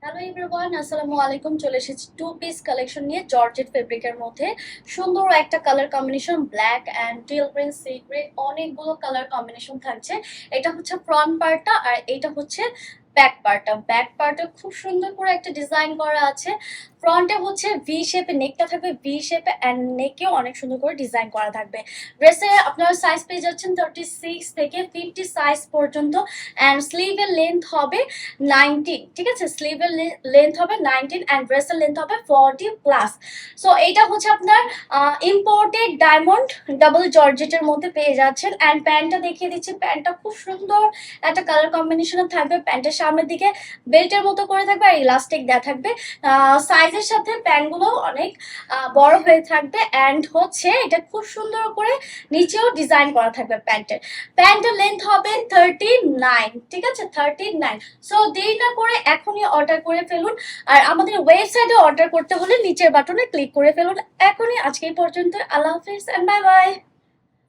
Hello everyone, আসসালামু আলাইকুম। চলে এসেছি টু পিস কালেকশন নিয়ে জর্জেট ফেব্রিকের মধ্যে। সুন্দর একটা colour combination, black and till green, sea green, অনেকগুলো কালার কম্বিনেশন থাকছে। এটা হচ্ছে ফ্রন্ট পার্টটা, আর এটা হচ্ছে ব্যাক পার্টটা খুব সুন্দর করে একটা ডিজাইন করা আছে। ফ্রন্টে হচ্ছে ভি শেপে নেকটা থাকবে, ভি শেপে অ্যান্ড নেকেও অনেক সুন্দর করে ডিজাইন করা থাকবে। ড্রেসে আপনারা সাইজ পেয়ে যাচ্ছেন 36 থেকে 50 সাইজ পর্যন্ত। অ্যান্ড স্লিভের লেন্থ হবে 19, ঠিক আছে? স্লিভের লেন্থ হবে 19 অ্যান্ড ড্রেসের লেন্থ হবে 40 প্লাস। সো এইটা হচ্ছে আপনার ইম্পোর্টেড ডায়মন্ড ডাবল জর্জেটের মধ্যে পেয়ে যাচ্ছেন। অ্যান্ড প্যান্টটা দেখিয়ে দিচ্ছি, প্যান্টটা খুব সুন্দর একটা কালার কম্বিনেশনে থাকবে। প্যান্টের সামনের দিকে বেল্টের মতো করে থাকবে আর ইলাস্টিক দেওয়া থাকবে। সাইজের সাথে প্যান্টগুলো অনেক বড় হয়ে থাকবে। অ্যান্ড হচ্ছে এটা খুব সুন্দর করে নিচেও ডিজাইন করা থাকবে। প্যান্টের লেন্থ হবে 39, ঠিক আছে? 39। সো দেরি না করে এখনই অর্ডার করে ফেলুন। আর আমাদের ওয়েবসাইটে অর্ডার করতে হলে নিচের বাটনে ক্লিক করে ফেলুন এখনই। আজকে এই পর্যন্ত, আল্লাহ হাফিজ এন্ড বাই বাই।